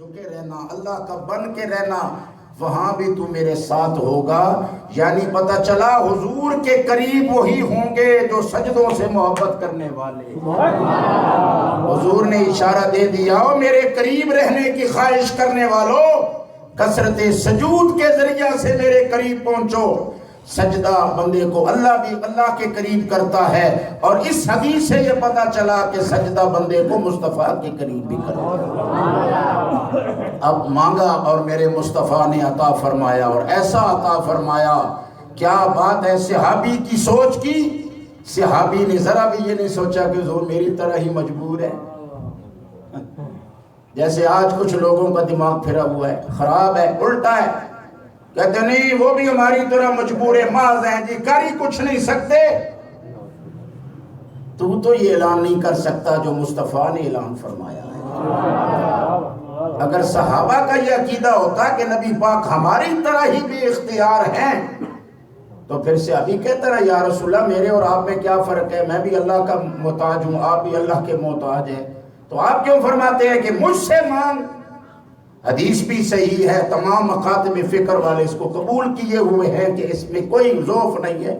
جھکے رہنا، اللہ کا بن کے رہنا، وہاں بھی تو میرے ساتھ ہوگا۔ یعنی پتہ چلا حضور کے قریب وہی ہوں گے جو سجدوں سے محبت کرنے والے۔ حضور نے اشارہ دے دیا، میرے قریب رہنے کی خواہش کرنے والوں، کثرت سجود کے ذریعہ سے میرے قریب پہنچو۔ سجدہ بندے کو اللہ بھی اللہ کے قریب کرتا ہے، اور اس حدیث سے یہ پتہ چلا کہ سجدہ بندے کو مصطفیٰ کے قریب بھی کرتا ہے۔ اب مانگا اور میرے مصطفیٰ نے عطا فرمایا، اور ایسا عطا فرمایا، کیا بات ہے صحابی کی سوچ کی۔ صحابی نے ذرا بھی یہ نہیں سوچا کہ حضور میری طرح ہی مجبور ہے، جیسے آج کچھ لوگوں کا دماغ پھرا ہوا ہے، خراب ہے، الٹا ہے، کہتے نہیں وہ بھی ہماری طرح مجبور محض ہیں جی، کر ہی کچھ نہیں سکتے۔ تو یہ اعلان نہیں کر سکتا جو مصطفیٰ نے اعلان فرمایا ہے۔ اگر صحابہ کا یہ عقیدہ ہوتا کہ نبی پاک ہماری طرح ہی بے اختیار ہیں، تو پھر سے ابھی کہتا رہا یا رسول اللہ میرے اور آپ میں کیا فرق ہے، میں بھی اللہ کا محتاج ہوں، آپ بھی اللہ کے محتاج ہیں، تو آپ کیوں فرماتے ہیں کہ مجھ سے مانگ۔ حدیث بھی صحیح ہے، تمام مکاتب فکر والے اس کو قبول کیے ہوئے ہیں کہ اس میں کوئی ضعف نہیں ہے۔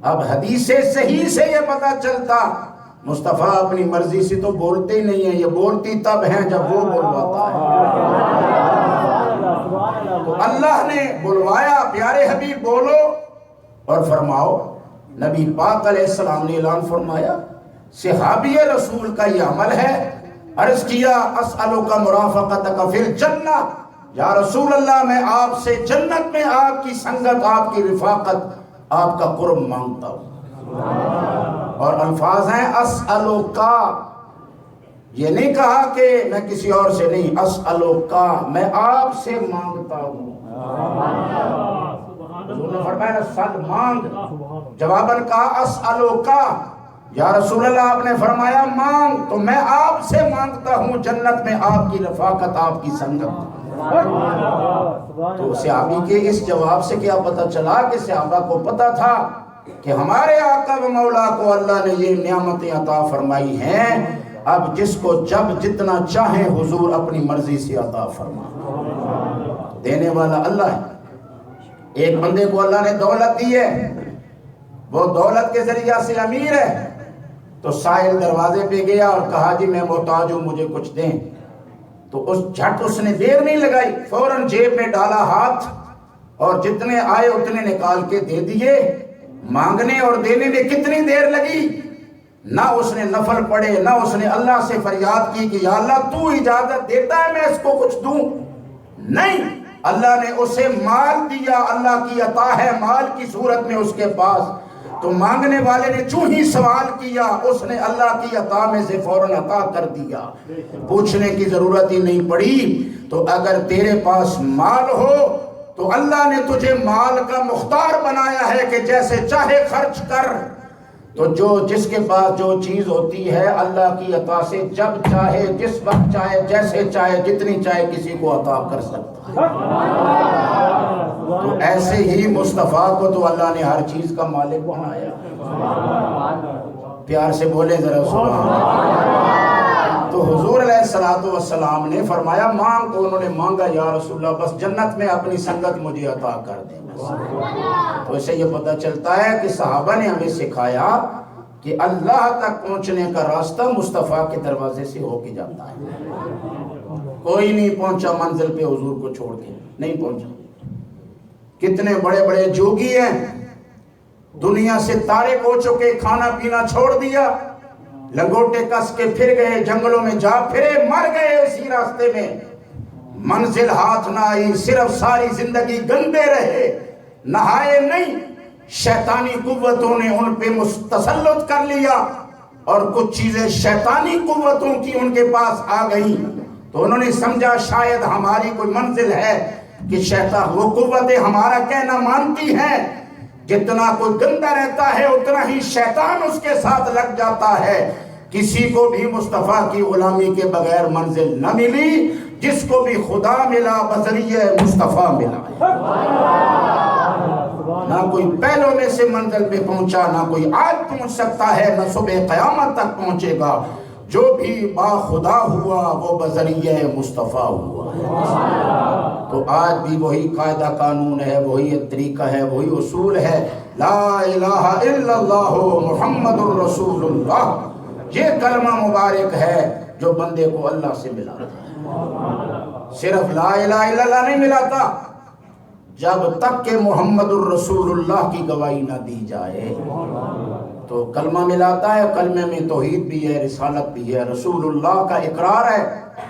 اب حدیث صحیح سے یہ پتہ چلتا مصطفیٰ اپنی مرضی سے تو بولتے ہی نہیں ہیں، یہ بولتی تب ہیں جب وہ بلواتا ہے۔ تو اللہ نے بلوایا، پیارے حبیب بولو اور فرماؤ۔ نبی پاک علیہ السلام نے اعلان فرمایا، صحابی رسول کا یہ عمل ہے۔ عرض کیا اسألک مرافقتک فی الجنہ، یا رسول اللہ میں آپ سے جنت میں آپ کی سنگت، آپ کی رفاقت، آپ کا قرب مانگتا ہوں۔ اور الفاظ ہیں اسألک، یہ نہیں کہا کہ میں کسی اور سے نہیں، اسألک میں آپ سے مانگتا ہوں۔ حضور نے فرمایا نا سل مانگ، جواباً کہا اسألک، یا رسول اللہ آپ نے فرمایا مانگ، تو میں آپ سے مانگتا ہوں جنت میں آپ کی رفاقت، آپ کی سنگت۔ تو صحابی کے اس جواب سے کیا پتہ چلا کہ صحابہ کو پتہ تھا کہ ہمارے آقا و مولا کو اللہ نے یہ نعمتیں عطا فرمائی ہیں، اب جس کو جب جتنا چاہیں حضور اپنی مرضی سے عطا فرما۔ دینے والا اللہ ہے۔ ایک بندے کو اللہ نے دولت دی ہے، وہ دولت کے ذریعہ سے امیر ہے، تو سائل دروازے پہ گیا اور کہا جی میں محتاج ہوں، مجھے کچھ دیں۔ تو اس نے دیر نہیں لگائی، فوراً جیب میں ڈالا ہاتھ، اور جتنے آئے اتنے نکال کے دے دیے۔ مانگنے اور دینے میں کتنی دیر لگی؟ نہ اس نے نفل پڑھے، نہ اس نے اللہ سے فریاد کی کہ یا اللہ تو اجازت دیتا ہے میں اس کو کچھ دوں، نہیں، اللہ نے اسے مال دیا، اللہ کی عطا ہے مال کی صورت میں اس کے پاس۔ تو مانگنے والے نے چوں ہی سوال کیا، اس نے اللہ کی عطا میں سے فوراً عطا کر دیا، پوچھنے کی ضرورت ہی نہیں پڑی۔ تو اگر تیرے پاس مال ہو تو اللہ نے تجھے مال کا مختار بنایا ہے کہ جیسے چاہے خرچ کر۔ تو جس کے پاس جو چیز ہوتی ہے اللہ کی عطا سے جب چاہے، جس وقت چاہے، جیسے چاہے، جتنی چاہے کسی کو عطا کر سکتا ہے۔ تو ایسے ہی مصطفیٰ کو تو اللہ نے ہر چیز کا مالک بنایا۔ پیار سے بولے ذرا سبحان اللہ۔ تو حضور علیہ السلام نے فرمایا مانگ، تو انہوں نے مانگا یا رسول اللہ بس جنت میں اپنی سنگت مجھے عطا کر دیں۔ تو اسے یہ پتہ چلتا ہے کہ صحابہ نے ہمیں سکھایا کہ اللہ تک پہنچنے کا راستہ مصطفیٰ کے دروازے سے ہو کے جاتا ہے۔ کوئی نہیں پہنچا منزل پہ حضور کو چھوڑ کے، نہیں پہنچا۔ کتنے بڑے بڑے جوگی ہیں، دنیا سے تارک ہو چکے، کھانا پینا چھوڑ دیا، لنگوٹے کس کے پھر گئے، جنگلوں میں جا پھرے، مر گئے اسی راستے میں، منزل ہاتھ نہ آئی، صرف ساری زندگی گندے رہے، نہائے نہیں۔ شیطانی قوتوں نے ان پہ تسلط کر لیا، اور کچھ چیزیں شیطانی قوتوں کی ان کے پاس آ گئیں، تو انہوں نے سمجھا شاید ہماری کوئی منزل ہے کہ شیطان، وہ قوتیں ہمارا کہنا مانتی ہیں، جتنا کوئی گندا رہتا ہے اتنا ہی شیطان اس کے ساتھ لگ جاتا ہے۔ کسی کو بھی مصطفیٰ کی غلامی کے بغیر منزل نہ ملی، جس کو بھی خدا ملا بذریعہ مصطفیٰ ملا۔ نہ کوئی پہلوں میں سے منزل پہ پہنچا، نہ کوئی آج پہنچ سکتا ہے، نہ صبح قیامت تک پہنچے گا۔ جو بھی با خدا ہوا وہ بذریعہ مصطفیٰ ہوا ہے۔ تو آج بھی وہی قاعدہ قانون ہے، وہی طریقہ ہے، وہی اصول ہے، لا الہ الا اللہ محمد الرسول اللہ۔ یہ کلمہ مبارک ہے جو بندے کو اللہ سے ملاتا ہے۔ صرف لا الہ الا اللہ نہیں ملاتا، جب تک کہ محمد الرسول اللہ کی گواہی نہ دی جائے تو کلمہ ملاتا ہے۔ کلمے میں توحید بھی ہے، رسالت بھی ہے، رسول اللہ کا اقرار ہے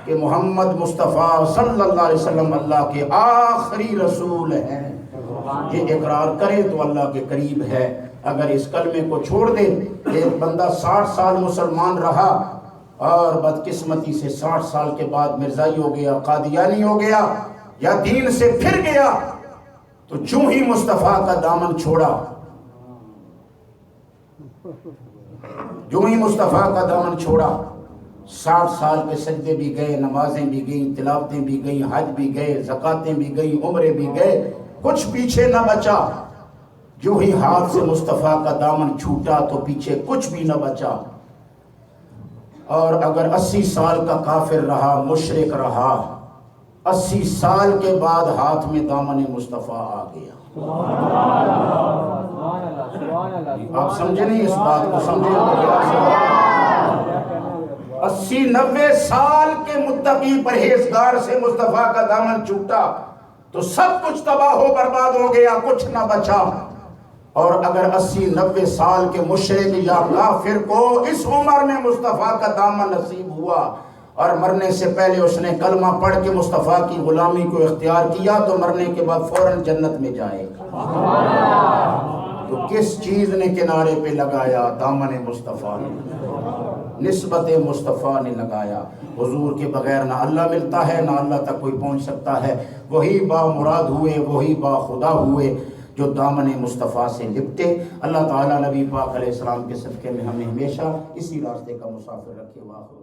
کہ محمد مصطفیٰ صلی اللہ علیہ وسلم اللہ کے آخری رسول ہیں۔ یہ اقرار کرے تو اللہ کے قریب ہے۔ اگر اس کلمے کو چھوڑ دے، ایک بندہ 60 سال مسلمان رہا اور بدقسمتی سے 60 سال کے بعد مرزائی ہو گیا، قادیانی ہو گیا یا دین سے پھر گیا، تو جو ہی مصطفیٰ کا دامن چھوڑا، جو ہی مصطفیٰ کا دامن چھوڑا، 60 سال کے سجدے بھی گئے، نمازیں بھی گئیں، تلاوتیں بھی گئیں، حج بھی گئے، زکاتیں بھی گئیں، عمرے بھی گئے، کچھ پیچھے نہ بچا۔ جو ہی ہاتھ سے مصطفیٰ کا دامن چھوٹا تو پیچھے کچھ بھی نہ بچا۔ اور اگر 80 سال کا کافر رہا، مشرک رہا، 80 سال کے بعد ہاتھ میں دامن مصطفیٰ آ گیا۔ آپ سمجھے نہیں اس بات کو؟ سمجھے؟ 80-90 سال کے متقی پرہیزگار سے مصطفیٰ کا دامن چھوٹا تو سب کچھ تباہ و برباد ہو گیا، کچھ نہ بچا۔ اور اگر 80-90 سال کے مشرک یا کافر کو اس عمر میں مصطفیٰ کا دامن نصیب ہوا اور مرنے سے پہلے اس نے کلمہ پڑھ کے مصطفیٰ کی غلامی کو اختیار کیا تو مرنے کے بعد فوراً جنت میں جائے گا۔ تو کس چیز نے کنارے پہ لگایا؟ دامن مصطفیٰ نے، نسبت مصطفیٰ نے لگایا۔ حضور کے بغیر نہ اللہ ملتا ہے، نہ اللہ تک کوئی پہنچ سکتا ہے۔ وہی با مراد ہوئے، وہی با خدا ہوئے جو دامن مصطفیٰ سے لپٹے۔ اللہ تعالیٰ نبی پاک علیہ السلام کے صدقے میں ہمیں ہمیشہ اسی راستے کا مسافر رکھے۔ واخر